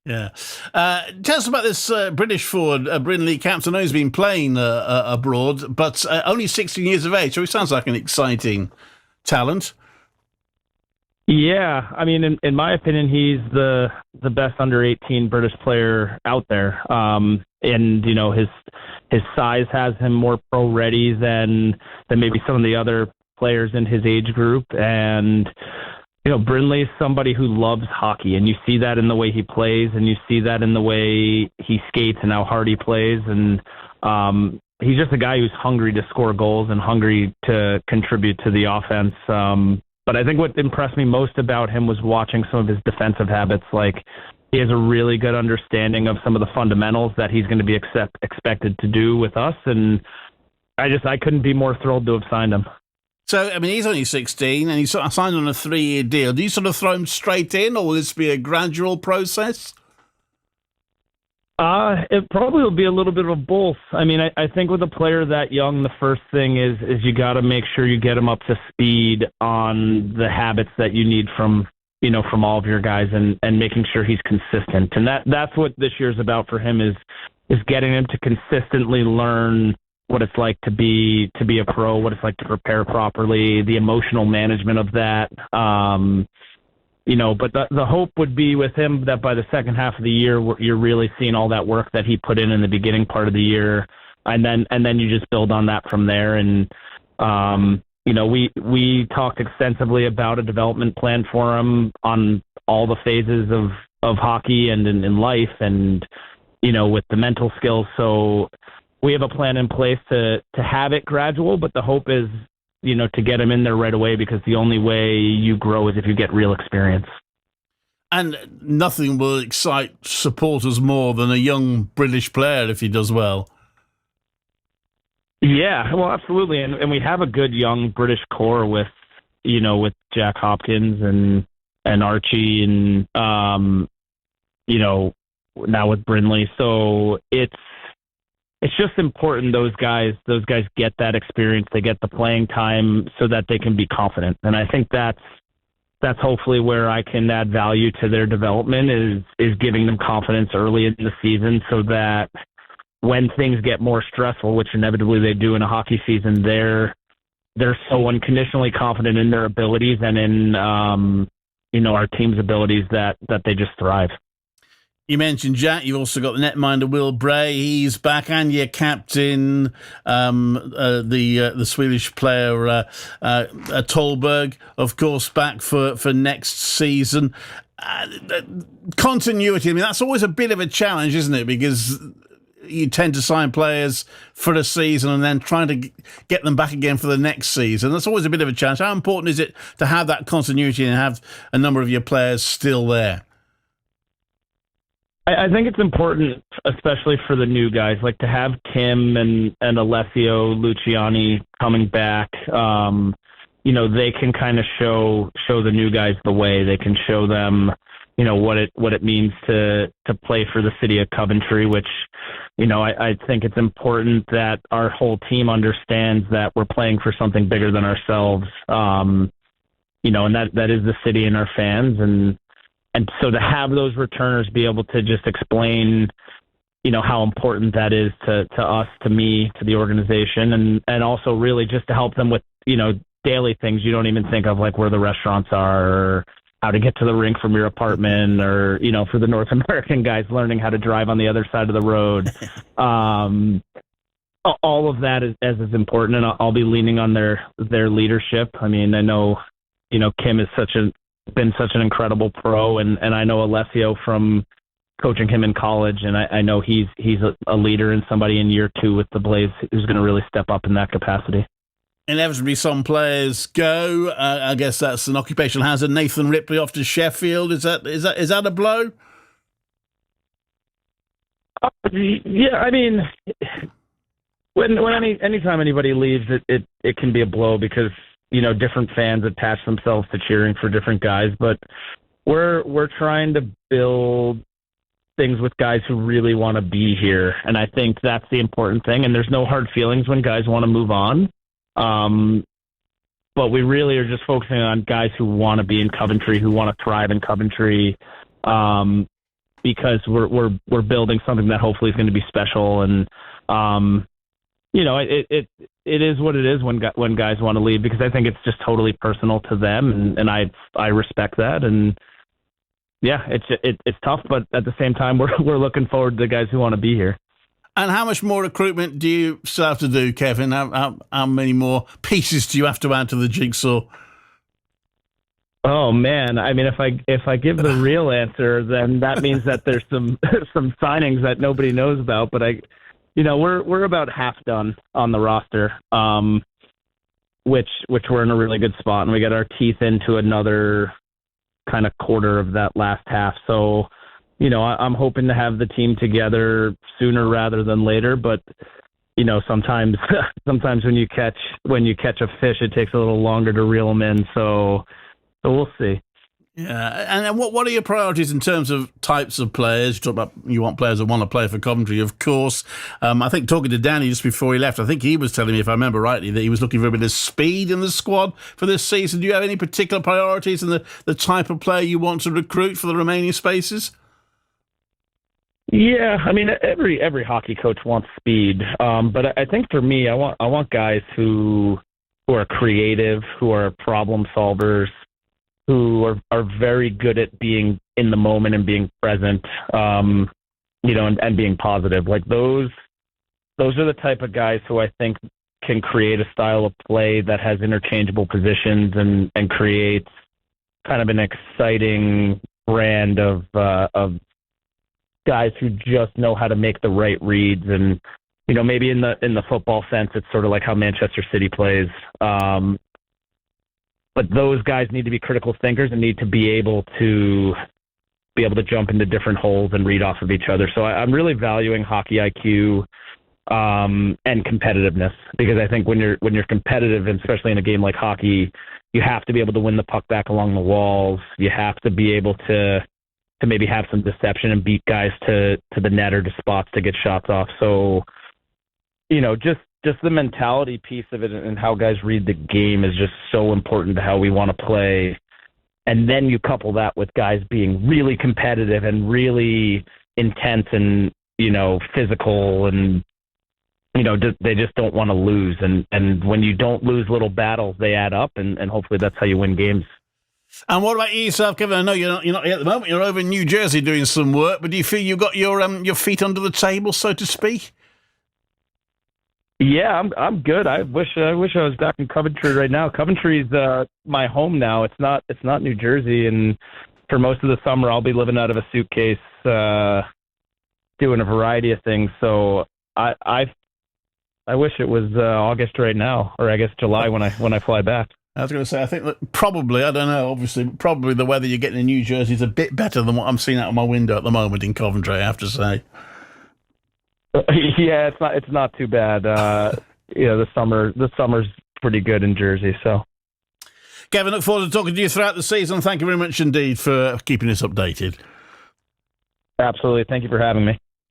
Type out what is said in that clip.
Yeah. Tell us about this British forward, Brindley Capps. I know he's been playing abroad, but only 16 years of age, so he sounds like an exciting talent. Yeah, I mean, in my opinion, he's the best under 18 British player out there. And his size has him more pro ready than maybe some of the other players in his age group. And Brindley is somebody who loves hockey, and you see that in the way he plays, and you see that in the way he skates and how hard he plays. And he's just a guy who's hungry to score goals and hungry to contribute to the offense. But I think what impressed me most about him was watching some of his defensive habits. Like, he has a really good understanding of some of the fundamentals that he's going to be expected to do with us. And I couldn't be more thrilled to have signed him. So, I mean, he's only 16 and he's sort of signed on a 3-year deal. Do you sort of throw him straight in, or will this be a gradual process? It probably will be a little bit of both. I mean, I think with a player that young, the first thing is you got to make sure you get him up to speed on the habits that you need from all of your guys, and making sure he's consistent. And that's what this year's about for him is getting him to consistently learn what it's like to be a pro, what it's like to prepare properly, the emotional management of that. But the hope would be with him that by the second half of the year, you're really seeing all that work that he put in the beginning part of the year, and then you just build on that from there. And we talked extensively about a development plan for him on all the phases of hockey and in life, and with the mental skills. So we have a plan in place to have it gradual, but the hope is to get him in there right away, because the only way you grow is if you get real experience. And nothing will excite supporters more than a young British player if he does well. Yeah, well, absolutely. And we have a good young British core with Jack Hopkins and Archie and, now with Brindley. So it's just important those guys get that experience, they get the playing time so that they can be confident. And I think that's hopefully where I can add value to their development is giving them confidence early in the season, so that when things get more stressful, which inevitably they do in a hockey season, they're so unconditionally confident in their abilities and in our team's abilities that they just thrive. You mentioned Jack. You've also got the netminder Will Bray. He's back, and your captain, the Swedish player Tolberg, of course, back for next season. Continuity. I mean, that's always a bit of a challenge, isn't it? Because you tend to sign players for a season and then trying to get them back again for the next season. That's always a bit of a challenge. How important is it to have that continuity and have a number of your players still there? I think it's important, especially for the new guys, like to have Tim and Alessio Luciani coming back. They can kind of show the new guys the way. They can show them, what it means to play for the city of Coventry, which, I think it's important that our whole team understands that we're playing for something bigger than ourselves. And that is the city and our fans. And so to have those returners be able to just explain, how important that is to us, to me, to the organization, and also really just to help them with, daily things you don't even think of, like where the restaurants are, or how to get to the rink from your apartment, or, for the North American guys, learning how to drive on the other side of the road. All of that is important, and I'll be leaning on their leadership. I mean, I know, Kim is been such an incredible pro, and I know Alessio from coaching him in college, and I know he's a leader and somebody in year 2 with the Blaze who's going to really step up in that capacity. Inevitably, some players go. I guess that's an occupational hazard. Nathan Ripley off to Sheffield. Is that a blow? Yeah, I mean, anytime anybody leaves, it can be a blow, because different fans attach themselves to cheering for different guys, but we're trying to build things with guys who really want to be here, and I think that's the important thing. And there's no hard feelings when guys want to move on, but we really are just focusing on guys who want to be in Coventry, who want to thrive in Coventry, because we're building something that hopefully is going to be special. And it is what it is when guys want to leave, because I think it's just totally personal to them, and I respect that. And yeah, it's tough, but at the same time, we're looking forward to the guys who want to be here. And how much more recruitment do you still have to do, Kevin? How many more pieces do you have to add to the jigsaw? Oh man, I mean, if I give the real answer, then that means that there's some signings that nobody knows about. But we're about half done on the roster, which we're in a really good spot, and we got our teeth into another kind of quarter of that last half. So, I'm hoping to have the team together sooner rather than later. But sometimes when you catch a fish, it takes a little longer to reel them in. So we'll see. Yeah, and what are your priorities in terms of types of players? You talk about you want players that want to play for Coventry, of course. I think talking to Danny just before he left, I think he was telling me, if I remember rightly, that he was looking for a bit of speed in the squad for this season. Do you have any particular priorities in the type of player you want to recruit for the remaining spaces? Yeah, I mean, every hockey coach wants speed, but I think for me, I want guys who are creative, who are problem solvers, who are very good at being in the moment and being present, and being positive. Like those are the type of guys who I think can create a style of play that has interchangeable positions and creates kind of an exciting brand of guys who just know how to make the right reads. And maybe in the football sense, it's sort of like how Manchester City plays. But those guys need to be critical thinkers and need to be able to jump into different holes and read off of each other. So I'm really valuing hockey IQ and competitiveness, because I think when you're competitive, and especially in a game like hockey, you have to be able to win the puck back along the walls. You have to be able to maybe have some deception and beat guys to the net or to spots to get shots off. So, just the mentality piece of it and how guys read the game is just so important to how we want to play. And then you couple that with guys being really competitive and really intense and, physical, and, they just don't want to lose. And when you don't lose little battles, they add up, and hopefully that's how you win games. And what about yourself, Kevin? I know you're not here at the moment. You're over in New Jersey doing some work, but do you feel you've got your feet under the table, so to speak? Yeah, I'm good. I wish I was back in Coventry right now. Coventry's my home now. It's not New Jersey, and for most of the summer I'll be living out of a suitcase, doing a variety of things. So I wish it was August right now, or I guess July when I fly back. I was going to say, I think that probably, I don't know, obviously, probably the weather you're getting in New Jersey is a bit better than what I'm seeing out of my window at the moment in Coventry, I have to say. Yeah, it's not too bad. The summer's pretty good in Jersey. So, Kevin, look forward to talking to you throughout the season. Thank you very much indeed for keeping us updated. Absolutely. Thank you for having me.